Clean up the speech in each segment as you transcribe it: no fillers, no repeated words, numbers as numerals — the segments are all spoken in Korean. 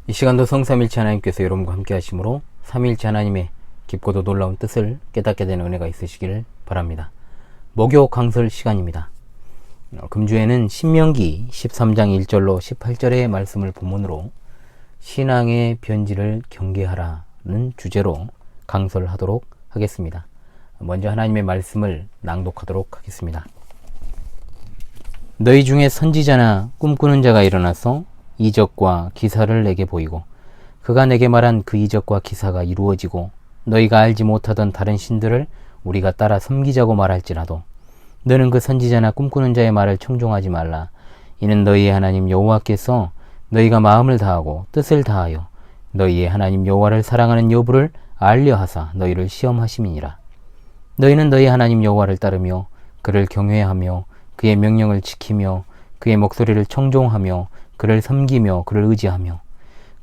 이 시간도 성삼일체 하나님께서 여러분과 함께 하심으로 삼일체 하나님의 깊고도 놀라운 뜻을 깨닫게 되는 은혜가 있으시기를 바랍니다. 목요 강설 시간입니다. 금주에는 신명기 13장 1절로 18절의 말씀을 본문으로 신앙의 변질을 경계하라는 주제로 강설하도록 하겠습니다. 먼저 하나님의 말씀을 낭독하도록 하겠습니다. 너희 중에 선지자나 꿈꾸는 자가 일어나서 이적과 기사를 내게 보이고 그가 내게 말한 그 이적과 기사가 이루어지고 너희가 알지 못하던 다른 신들을 우리가 따라 섬기자고 말할지라도 너는 그 선지자나 꿈꾸는 자의 말을 청종하지 말라. 이는 너희의 하나님 여호와께서 너희가 마음을 다하고 뜻을 다하여 너희의 하나님 여호와를 사랑하는 여부를 알려 하사 너희를 시험하심이니라. 너희는 너희 하나님 여호와를 따르며 그를 경외하며 그의 명령을 지키며 그의 목소리를 청종하며 그를 섬기며 그를 의지하며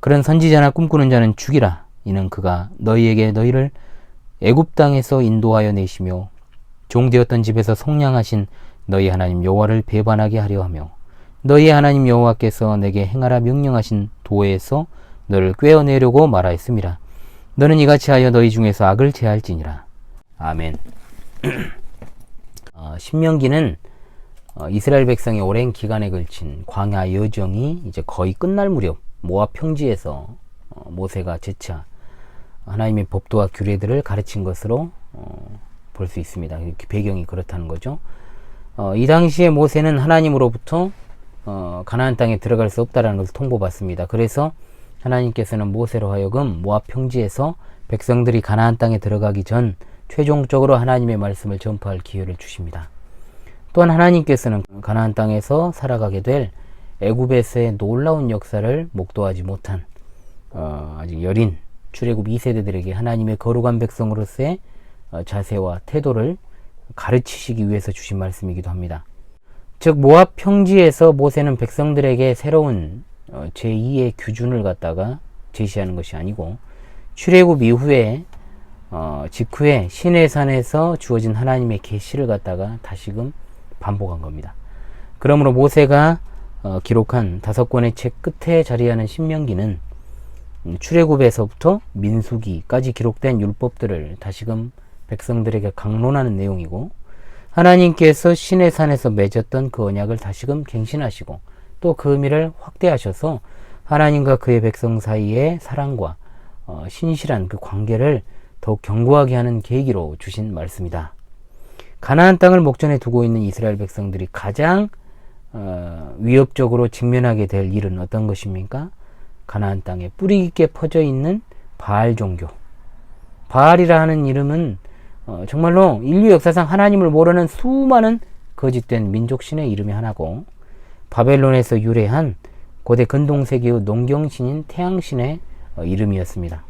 그런 선지자나 꿈꾸는 자는 죽이라. 이는 그가 너희에게 너희를 애굽 땅에서 인도하여 내시며 종되었던 집에서 속량하신 너희 하나님 여호와를 배반하게 하려 하며 너희 하나님 여호와께서 내게 행하라 명령하신 도에서 너를 꿰어내려고 말하였음이라. 너는 이같이 하여 너희 중에서 악을 제할지니라. 아멘. 신명기는 이스라엘 백성의 오랜 기간에 걸친 광야 여정이 이제 거의 끝날 무렵 모압 평지에서 모세가 재차 하나님의 법도와 규례들을 가르친 것으로 볼 수 있습니다. 배경이 그렇다는 거죠. 이 당시에 모세는 하나님으로부터 가나안 땅에 들어갈 수 없다는 것을 통보받습니다. 그래서 하나님께서는 모세로 하여금 모압 평지에서 백성들이 가나안 땅에 들어가기 전 최종적으로 하나님의 말씀을 전파할 기회를 주십니다. 또한 하나님께서는 가나안 땅에서 살아가게 될 애굽에서의 놀라운 역사를 목도하지 못한 아직 여린 출애굽 2세대들에게 하나님의 거룩한 백성으로서의 자세와 태도를 가르치시기 위해서 주신 말씀이기도 합니다. 즉 모압 평지에서 모세는 백성들에게 새로운 제2의 규준을 갖다가 제시하는 것이 아니고 출애굽 이후에 직후에 시내산에서 주어진 하나님의 계시를 갖다가 다시금 반복한 겁니다. 그러므로 모세가 기록한 5권의 책 끝에 자리하는 신명기는 출애굽에서부터 민수기까지 기록된 율법들을 다시금 백성들에게 강론하는 내용이고 하나님께서 시내산에서 맺었던 그 언약을 다시금 갱신하시고 또 그 의미를 확대하셔서 하나님과 그의 백성 사이의 사랑과 신실한 그 관계를 더욱 견고하게 하는 계기로 주신 말씀이다. 가나안 땅을 목전에 두고 있는 이스라엘 백성들이 가장 위협적으로 직면하게 될 일은 어떤 것입니까? 가나안 땅에 뿌리 깊게 퍼져 있는 바알 종교. 바알이라 하는 이름은 정말로 인류 역사상 하나님을 모르는 수많은 거짓된 민족신의 이름이 하나고 바벨론에서 유래한 고대 근동세계의 농경신인 태양신의 이름이었습니다.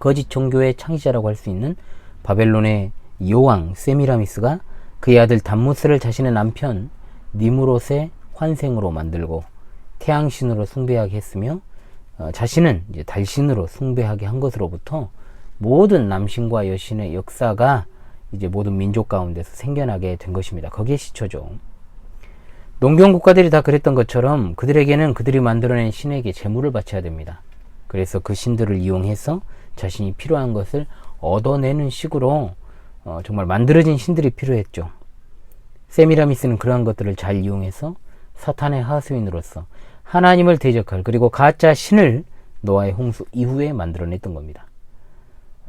거짓 종교의 창시자라고 할 수 있는 바벨론의 여왕 세미라미스가 그의 아들 담무스를 자신의 남편 니무롯의 환생으로 만들고 태양신으로 숭배하게 했으며 자신은 이제 달신으로 숭배하게 한 것으로부터 모든 남신과 여신의 역사가 이제 모든 민족 가운데서 생겨나게 된 것입니다. 거기에 시초죠. 농경 국가들이 다 그랬던 것처럼 그들에게는 그들이 만들어낸 신에게 제물을 바쳐야 됩니다. 그래서 그 신들을 이용해서 자신이 필요한 것을 얻어내는 식으로 정말 만들어진 신들이 필요했죠. 세미라미스는 그러한 것들을 잘 이용해서 사탄의 하수인으로서 하나님을 대적할 그리고 가짜 신을 노아의 홍수 이후에 만들어냈던 겁니다.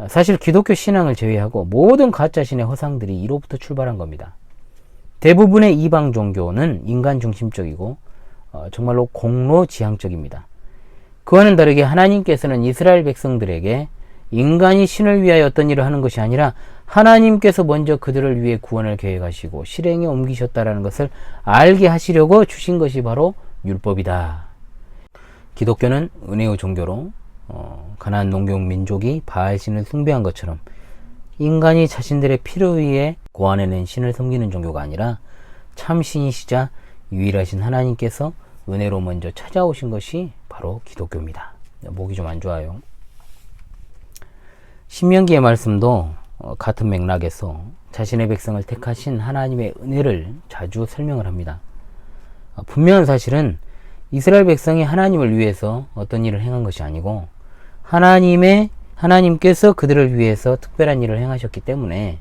사실 기독교 신앙을 제외하고 모든 가짜 신의 허상들이 이로부터 출발한 겁니다. 대부분의 이방 종교는 인간 중심적이고 정말로 공로지향적입니다. 그와는 다르게 하나님께서는 이스라엘 백성들에게 인간이 신을 위하여 어떤 일을 하는 것이 아니라 하나님께서 먼저 그들을 위해 구원을 계획하시고 실행에 옮기셨다라는 것을 알게 하시려고 주신 것이 바로 율법이다. 기독교는 은혜의 종교로 가나안 농경 민족이 바알신을 숭배한 것처럼 인간이 자신들의 필요 위해 고안해낸 신을 섬기는 종교가 아니라 참신이시자 유일하신 하나님께서 은혜로 먼저 찾아오신 것이 바로 기독교입니다. 목이 좀 안 좋아요. 신명기의 말씀도 같은 맥락에서 자신의 백성을 택하신 하나님의 은혜를 자주 설명을 합니다. 분명한 사실은 이스라엘 백성이 하나님을 위해서 어떤 일을 행한 것이 아니고 하나님께서 그들을 위해서 특별한 일을 행하셨기 때문에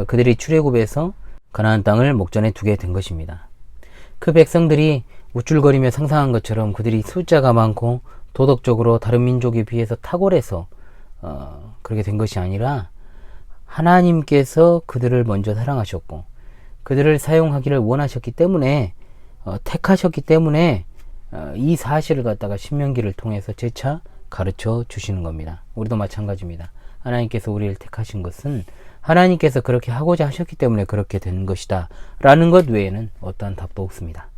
그들이 출애굽에서 가나안 땅을 목전에 두게 된 것입니다. 그 백성들이 우쭐거리며 상상한 것처럼 그들이 숫자가 많고 도덕적으로 다른 민족에 비해서 탁월해서 그렇게 된 것이 아니라 하나님께서 그들을 먼저 사랑하셨고 그들을 사용하기를 원하셨기 때문에 택하셨기 때문에 이 사실을 갖다가 신명기를 통해서 재차 가르쳐 주시는 겁니다. 우리도 마찬가지입니다. 하나님께서 우리를 택하신 것은 하나님께서 그렇게 하고자 하셨기 때문에 그렇게 된 것이다 라는 것 외에는 어떠한 답도 없습니다.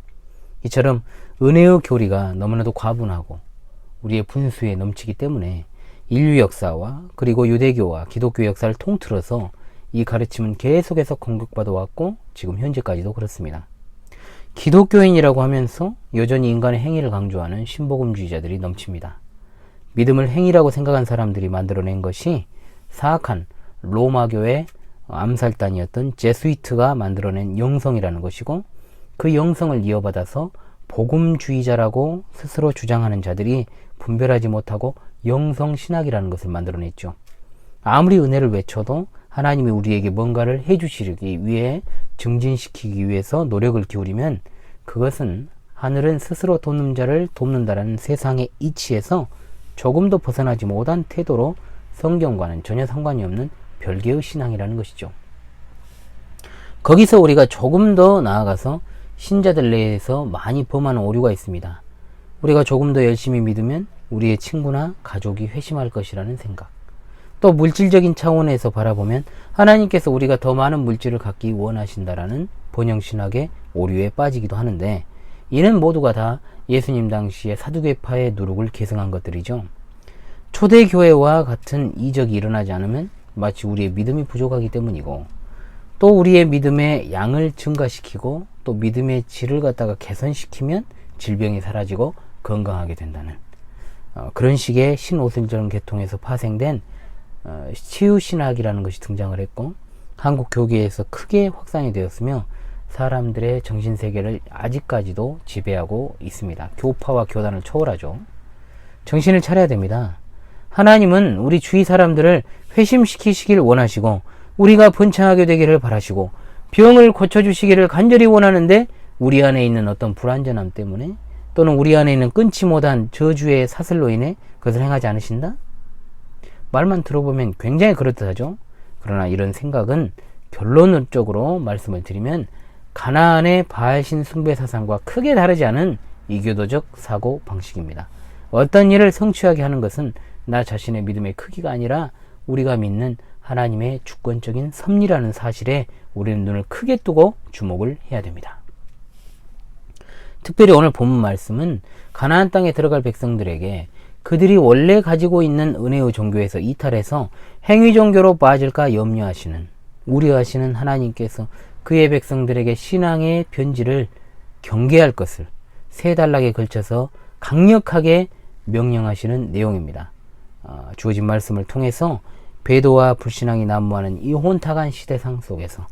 이처럼 은혜의 교리가 너무나도 과분하고 우리의 분수에 넘치기 때문에 인류 역사와 그리고 유대교와 기독교 역사를 통틀어서 이 가르침은 계속해서 공격받아 왔고 지금 현재까지도 그렇습니다. 기독교인이라고 하면서 여전히 인간의 행위를 강조하는 신복음주의자들이 넘칩니다. 믿음을 행위라고 생각한 사람들이 만들어낸 것이 사악한 로마교의 암살단이었던 제수이트가 만들어낸 영성이라는 것이고 그 영성을 이어받아서 복음주의자라고 스스로 주장하는 자들이 분별하지 못하고 영성신학이라는 것을 만들어냈죠. 아무리 은혜를 외쳐도 하나님이 우리에게 뭔가를 해주시기 위해 증진시키기 위해서 노력을 기울이면 그것은 하늘은 스스로 돕는 자를 돕는다라는 세상의 이치에서 조금도 벗어나지 못한 태도로 성경과는 전혀 상관이 없는 별개의 신앙이라는 것이죠. 거기서 우리가 조금 더 나아가서 신자들 내에서 많이 범하는 오류가 있습니다. 우리가 조금 더 열심히 믿으면 우리의 친구나 가족이 회심할 것이라는 생각. 또 물질적인 차원에서 바라보면 하나님께서 우리가 더 많은 물질을 갖기 원하신다라는 번영신학의 오류에 빠지기도 하는데 이는 모두가 다 예수님 당시의 사두개파의 누룩을 계승한 것들이죠. 초대교회와 같은 이적이 일어나지 않으면 마치 우리의 믿음이 부족하기 때문이고 또 우리의 믿음의 양을 증가시키고 또 믿음의 질을 갖다가 개선시키면 질병이 사라지고 건강하게 된다는 그런 식의 신오순절 계통에서 파생된 치유신학이라는 것이 등장을 했고 한국 교계에서 크게 확산이 되었으며 사람들의 정신세계를 아직까지도 지배하고 있습니다. 교파와 교단을 초월하죠. 정신을 차려야 됩니다. 하나님은 우리 주위 사람들을 회심시키시길 원하시고 우리가 번창하게 되기를 바라시고 병을 고쳐주시기를 간절히 원하는데 우리 안에 있는 어떤 불완전함 때문에 또는 우리 안에 있는 끊지 못한 저주의 사슬로 인해 그것을 행하지 않으신다? 말만 들어보면 굉장히 그렇듯하죠. 그러나 이런 생각은 결론적으로 말씀을 드리면 가나안의 바알신 숭배 사상과 크게 다르지 않은 이교도적 사고 방식입니다. 어떤 일을 성취하게 하는 것은 나 자신의 믿음의 크기가 아니라 우리가 믿는 하나님의 주권적인 섭리라는 사실에 우리는 눈을 크게 뜨고 주목을 해야 됩니다. 특별히 오늘 본문 말씀은 가나안 땅에 들어갈 백성들에게 그들이 원래 가지고 있는 은혜의 종교에서 이탈해서 행위 종교로 빠질까 염려하시는 우려하시는 하나님께서 그의 백성들에게 신앙의 변질을 경계할 것을 세 단락에 걸쳐서 강력하게 명령하시는 내용입니다. 주어진 말씀을 통해서 배도와 불신앙이 난무하는 이 혼탁한 시대상 속에서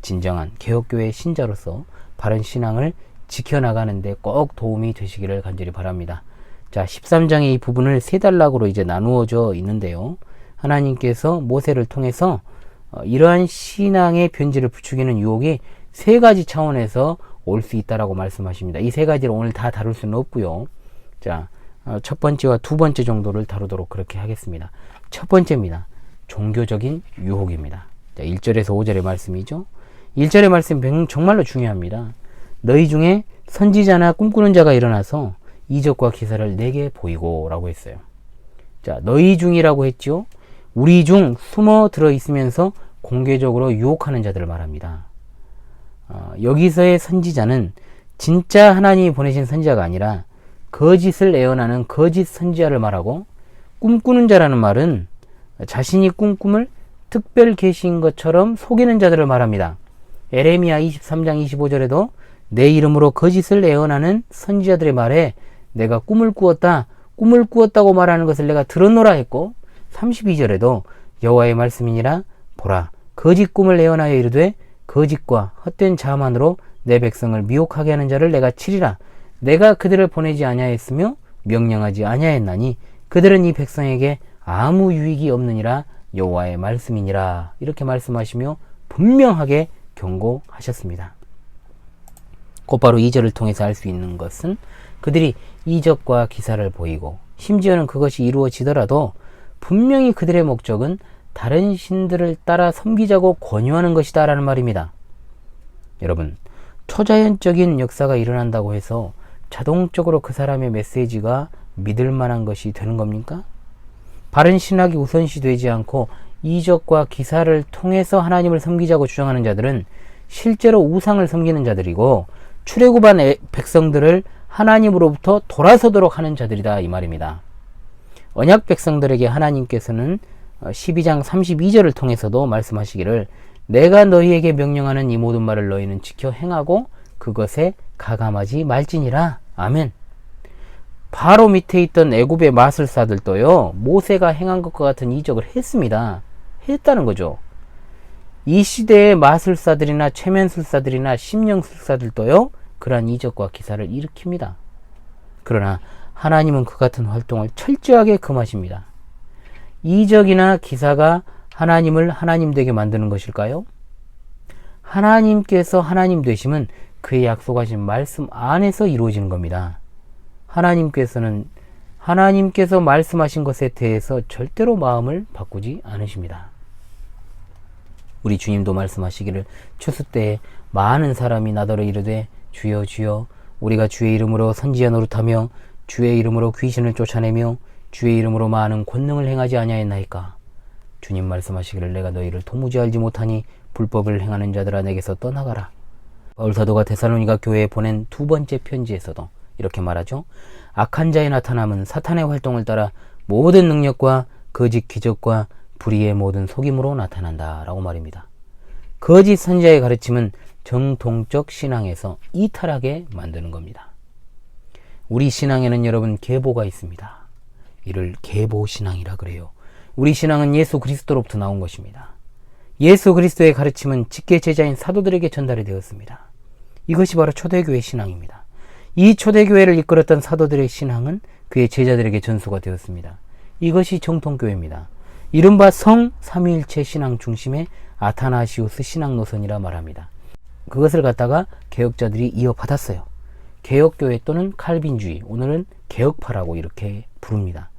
진정한 개혁교회의 신자로서 바른 신앙을 지켜나가는 데 꼭 도움이 되시기를 간절히 바랍니다. 자, 13장의 이 부분을 세 단락으로 이제 나누어져 있는데요. 하나님께서 모세를 통해서 이러한 신앙의 변질을 부추기는 유혹이 세 가지 차원에서 올 수 있다라고 말씀하십니다. 이 세 가지를 오늘 다 다룰 수는 없고요. 자, 첫 번째와 두 번째 정도를 다루도록 그렇게 하겠습니다. 첫 번째입니다. 종교적인 유혹입니다. 자, 1절에서 5절의 말씀이죠. 1절의 말씀 정말로 중요합니다. 너희 중에 선지자나 꿈꾸는 자가 일어나서 이적과 기사를 내게 보이고 라고 했어요. 자, 너희 중이라고 했죠. 우리 중 숨어 들어 있으면서 공개적으로 유혹하는 자들을 말합니다. 여기서의 선지자는 진짜 하나님이 보내신 선지자가 아니라 거짓을 애언하는 거짓 선지자를 말하고 꿈꾸는 자라는 말은 자신이 꾼 꿈을 특별 계시인 것처럼 속이는 자들을 말합니다. 에레미야 23장 25절에도 내 이름으로 거짓을 애언하는 선지자들의 말에 내가 꿈을 꾸었다고 말하는 것을 내가 들었노라 했고 32절에도 여호와의 말씀이니라 보라 거짓 꿈을 애언하여 이르되 거짓과 헛된 자만으로 내 백성을 미혹하게 하는 자를 내가 치리라 내가 그들을 보내지 아니하였으며 명령하지 아니하였나니 그들은 이 백성에게 아무 유익이 없느니라 여호와의 말씀이니라. 이렇게 말씀하시며 분명하게 경고하셨습니다. 곧바로 2절을 통해서 알 수 있는 것은 그들이 이적과 기사를 보이고 심지어는 그것이 이루어지더라도 분명히 그들의 목적은 다른 신들을 따라 섬기자고 권유하는 것이다 라는 말입니다. 여러분, 초자연적인 역사가 일어난다고 해서 자동적으로 그 사람의 메시지가 믿을 만한 것이 되는 겁니까? 바른 신학이 우선시 되지 않고 이적과 기사를 통해서 하나님을 섬기자고 주장하는 자들은 실제로 우상을 섬기는 자들이고 출애굽한 백성들을 하나님으로부터 돌아서도록 하는 자들이다 이 말입니다. 언약 백성들에게 하나님께서는 12장 32절을 통해서도 말씀하시기를 내가 너희에게 명령하는 이 모든 말을 너희는 지켜 행하고 그것에 가감하지 말지니라. 아멘. 바로 밑에 있던 애굽의 마술사들도요, 모세가 행한 것과 같은 이적을 했습니다. 했다는 거죠. 이 시대의 마술사들이나 최면술사들이나 심령술사들도요, 그러한 이적과 기사를 일으킵니다. 그러나 하나님은 그 같은 활동을 철저하게 금하십니다. 이적이나 기사가 하나님을 하나님 되게 만드는 것일까요? 하나님께서 하나님 되심은 그의 약속하신 말씀 안에서 이루어지는 겁니다. 하나님께서 말씀하신 것에 대해서 절대로 마음을 바꾸지 않으십니다. 우리 주님도 말씀하시기를 추수 때에 많은 사람이 나더러 이르되 주여 주여 우리가 주의 이름으로 선지자 노릇하며 주의 이름으로 귀신을 쫓아내며 주의 이름으로 많은 권능을 행하지 아니하였나이까. 주님 말씀하시기를 내가 너희를 도무지 알지 못하니 불법을 행하는 자들아 내게서 떠나가라. 바울 사도가 데살로니가 교회에 보낸 두 번째 편지에서도 이렇게 말하죠. 악한 자의 나타남은 사탄의 활동을 따라 모든 능력과 거짓 기적과 불의의 모든 속임으로 나타난다 라고 말입니다. 거짓 선지자의 가르침은 정통적 신앙에서 이탈하게 만드는 겁니다. 우리 신앙에는 여러분 계보가 있습니다. 이를 계보신앙이라 그래요. 우리 신앙은 예수 그리스도로부터 나온 것입니다. 예수 그리스도의 가르침은 직계 제자인 사도들에게 전달이 되었습니다. 이것이 바로 초대교회 신앙입니다. 이 초대교회를 이끌었던 사도들의 신앙은 그의 제자들에게 전수가 되었습니다. 이것이 정통교회입니다. 이른바 성 삼위일체 신앙 중심의 아타나시우스 신앙 노선이라 말합니다. 그것을 갖다가 개혁자들이 이어받았어요. 개혁교회 또는 칼빈주의, 오늘은 개혁파라고 이렇게 부릅니다.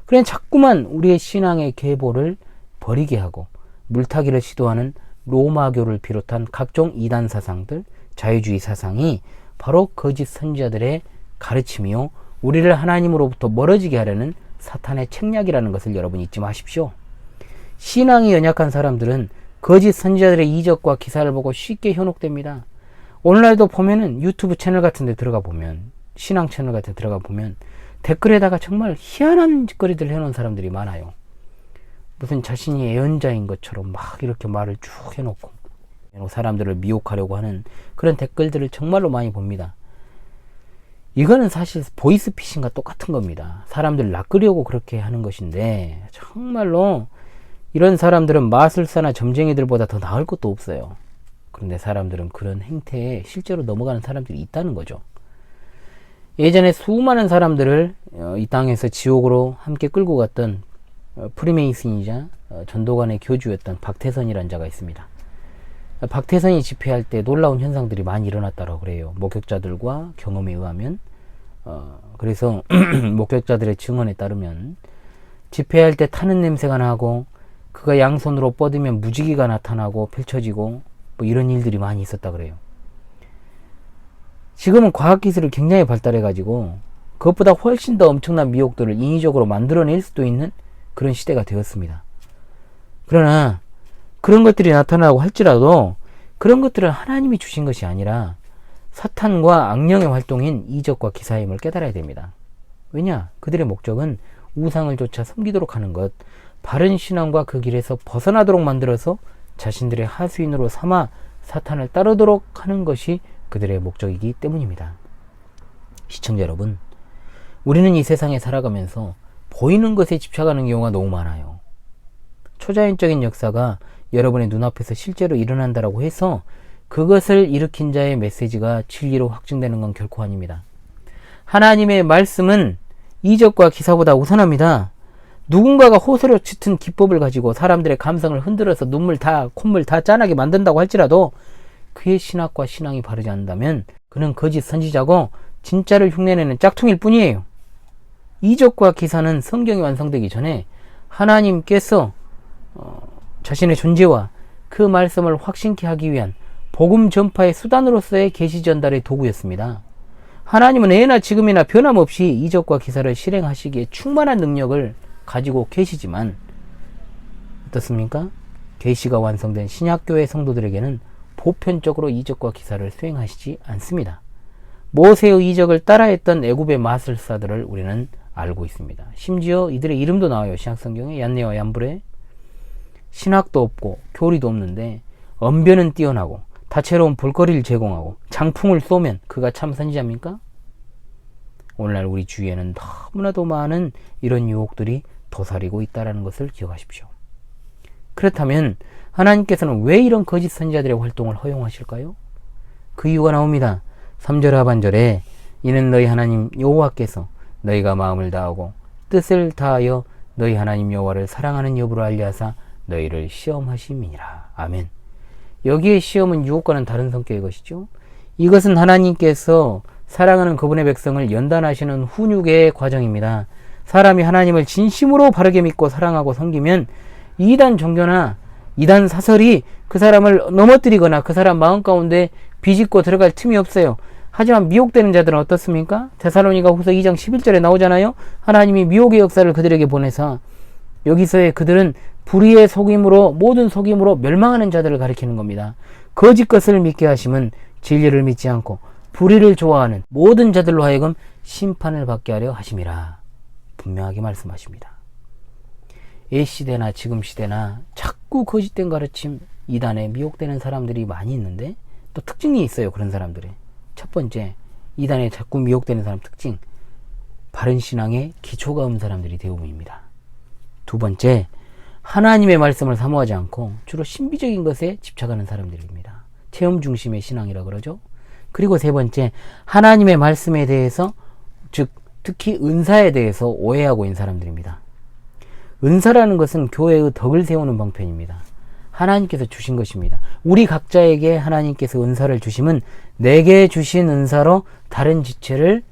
그냥 자꾸만 우리의 신앙의 계보를 버리게 하고 물타기를 시도하는 로마교를 비롯한 각종 이단 사상들, 자유주의 사상이 바로 거짓 선지자들의 가르침이요, 우리를 하나님으로부터 멀어지게 하려는 사탄의 책략이라는 것을 여러분 잊지 마십시오. 신앙이 연약한 사람들은 거짓 선지자들의 이적과 기사를 보고 쉽게 현혹됩니다. 오늘날도 보면은 유튜브 채널 같은 데 들어가 보면, 신앙 채널 같은 데 들어가 보면 댓글에다가 정말 희한한 짓거리들 해놓은 사람들이 많아요. 무슨 자신이 예언자인 것처럼 막 이렇게 말을 쭉 해놓고 사람들을 미혹하려고 하는 그런 댓글들을 정말로 많이 봅니다. 이거는 사실 보이스피싱과 똑같은 겁니다. 사람들 낚으려고 그렇게 하는 것인데 정말로 이런 사람들은 마술사나 점쟁이들보다 더 나을 것도 없어요. 그런데 사람들은 그런 행태에 실제로 넘어가는 사람들이 있다는 거죠. 예전에 수많은 사람들을 이 땅에서 지옥으로 함께 끌고 갔던 프리메이슨이자 전도관의 교주였던 박태선이라는 자가 있습니다. 박태선이 집회할 때 놀라운 현상들이 많이 일어났다고 그래요. 목격자들과 경험에 의하면. 그래서 목격자들의 증언에 따르면 집회할 때 타는 냄새가 나고 그가 양손으로 뻗으면 무지개가 나타나고 펼쳐지고 뭐 이런 일들이 많이 있었다 그래요. 지금은 과학기술이 굉장히 발달해가지고 그것보다 훨씬 더 엄청난 미혹들을 인위적으로 만들어낼 수도 있는 그런 시대가 되었습니다. 그러나 그런 것들이 나타나고 할지라도 그런 것들은 하나님이 주신 것이 아니라 사탄과 악령의 활동인 이적과 기사임을 깨달아야 됩니다. 왜냐? 그들의 목적은 우상을 쫓아 섬기도록 하는 것, 바른 신앙과 그 길에서 벗어나도록 만들어서 자신들의 하수인으로 삼아 사탄을 따르도록 하는 것이 그들의 목적이기 때문입니다. 시청자 여러분, 우리는 이 세상에 살아가면서 보이는 것에 집착하는 경우가 너무 많아요. 초자연적인 역사가 여러분의 눈앞에서 실제로 일어난다라고 해서 그것을 일으킨 자의 메시지가 진리로 확증되는 건 결코 아닙니다. 하나님의 말씀은 이적과 기사보다 우선합니다. 누군가가 호소력 짙은 기법을 가지고 사람들의 감성을 흔들어서 콧물 다 짠하게 만든다고 할지라도 그의 신학과 신앙이 바르지 않는다면 그는 거짓 선지자고 진짜를 흉내내는 짝퉁일 뿐이에요. 이적과 기사는 성경이 완성되기 전에 하나님께서 자신의 존재와 그 말씀을 확신케 하기 위한 복음 전파의 수단으로서의 계시 전달의 도구였습니다. 하나님은 예나 지금이나 변함없이 이적과 기사를 실행하시기에 충만한 능력을 가지고 계시지만 어떻습니까? 계시가 완성된 신약교회 성도들에게는 보편적으로 이적과 기사를 수행하시지 않습니다. 모세의 이적을 따라했던 애굽의 마술사들을 우리는 알고 있습니다. 심지어 이들의 이름도 나와요. 신약성경에 얀네와 얀브레. 신학도 없고 교리도 없는데 언변은 뛰어나고 다채로운 볼거리를 제공하고 장풍을 쏘면 그가 참 선지자입니까? 오늘날 우리 주위에는 너무나도 많은 이런 유혹들이 도사리고 있다는 것을 기억하십시오. 그렇다면 하나님께서는 왜 이런 거짓 선지자들의 활동을 허용하실까요? 그 이유가 나옵니다. 3절 하반절에 이는 너희 하나님 여호와께서 너희가 마음을 다하고 뜻을 다하여 너희 하나님 여호와를 사랑하는 여부를 알리하사 너희를 시험하심이니라. 아멘. 여기에 시험은 유혹과는 다른 성격의 것이죠. 이것은 하나님께서 사랑하는 그분의 백성을 연단하시는 훈육의 과정입니다. 사람이 하나님을 진심으로 바르게 믿고 사랑하고 섬기면 이단 종교나 이단 사설이 그 사람을 넘어뜨리거나 그 사람 마음 가운데 비집고 들어갈 틈이 없어요. 하지만 미혹되는 자들은 어떻습니까? 데살로니가 후서 2장 11절에 나오잖아요. 하나님이 미혹의 역사를 그들에게 보내서 여기서의 그들은 불의의 속임으로 모든 속임으로 멸망하는 자들을 가리키는 겁니다. 거짓 것을 믿게 하심은 진리를 믿지 않고 불의를 좋아하는 모든 자들로 하여금 심판을 받게 하려 하심이라. 분명하게 말씀하십니다. 옛시대나 지금 시대나 자꾸 거짓된 가르침, 이단에 미혹되는 사람들이 많이 있는데 또 특징이 있어요. 그런 사람들의. 첫 번째, 이단에 자꾸 미혹되는 사람 특징, 바른 신앙에 기초가 없는 사람들이 대부분입니다. 두 번째, 하나님의 말씀을 사모하지 않고 주로 신비적인 것에 집착하는 사람들입니다. 체험 중심의 신앙이라 그러죠. 그리고 세 번째, 하나님의 말씀에 대해서, 즉 특히 은사에 대해서 오해하고 있는 사람들입니다. 은사라는 것은 교회의 덕을 세우는 방편입니다. 하나님께서 주신 것입니다. 우리 각자에게 하나님께서 은사를 주심은 내게 주신 은사로 다른 지체를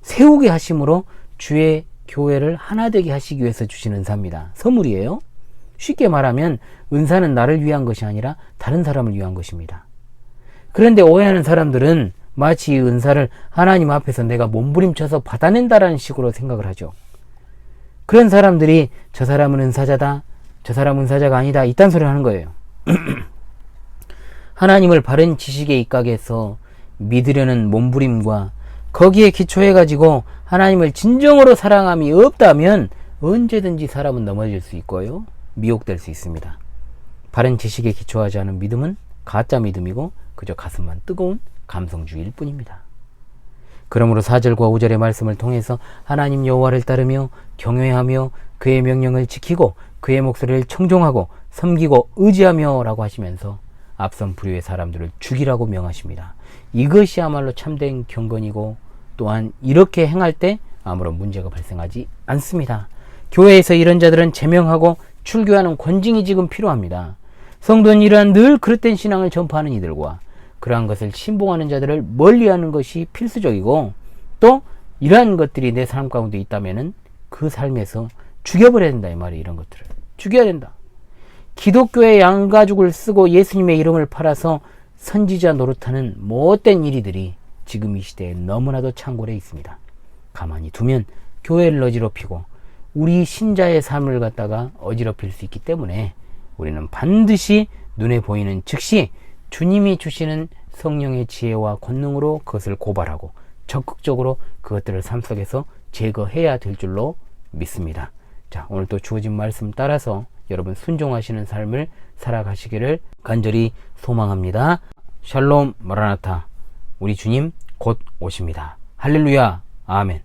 세우게 하심으로 주의 교회를 하나 되게 하시기 위해서 주신 은사입니다. 선물이에요. 쉽게 말하면 은사는 나를 위한 것이 아니라 다른 사람을 위한 것입니다. 그런데 오해하는 사람들은 마치 이 은사를 하나님 앞에서 내가 몸부림쳐서 받아낸다라는 식으로 생각을 하죠. 그런 사람들이 저 사람은 은사자다, 저 사람은 은사자가 아니다, 이딴 소리를 하는 거예요. 하나님을 바른 지식에 입각해서 믿으려는 몸부림과 거기에 기초해가지고 하나님을 진정으로 사랑함이 없다면 언제든지 사람은 넘어질 수 있고요, 미혹될 수 있습니다. 바른 지식에 기초하지 않은 믿음은 가짜 믿음이고 그저 가슴만 뜨거운 감성주의일 뿐입니다. 그러므로 4절과 5절의 말씀을 통해서 하나님 여호와를 따르며 경외하며 그의 명령을 지키고 그의 목소리를 청종하고 섬기고 의지하며 라고 하시면서 앞선 부류의 사람들을 죽이라고 명하십니다. 이것이야말로 참된 경건이고 또한 이렇게 행할 때 아무런 문제가 발생하지 않습니다. 교회에서 이런 자들은 제명하고 출교하는 권징이 지금 필요합니다. 성도는 이러한 늘 그릇된 신앙을 전파하는 이들과 그러한 것을 신봉하는 자들을 멀리하는 것이 필수적이고, 또 이러한 것들이 내 삶 가운데 있다면은 그 삶에서 죽여버려야 된다, 이 말이에요. 이런 것들을 죽여야 된다. 기독교의 양가죽을 쓰고 예수님의 이름을 팔아서 선지자 노릇하는 못된 일이들이 지금 이 시대에 너무나도 창궐해 있습니다. 가만히 두면 교회를 어지럽히고 우리 신자의 삶을 갖다가 어지럽힐 수 있기 때문에 우리는 반드시 눈에 보이는 즉시 주님이 주시는 성령의 지혜와 권능으로 그것을 고발하고 적극적으로 그것들을 삶 속에서 제거해야 될 줄로 믿습니다. 자, 오늘 또 주어진 말씀 따라서 여러분 순종하시는 삶을 살아가시기를 간절히 소망합니다. 샬롬 마라나타. 우리 주님 곧 오십니다. 할렐루야. 아멘.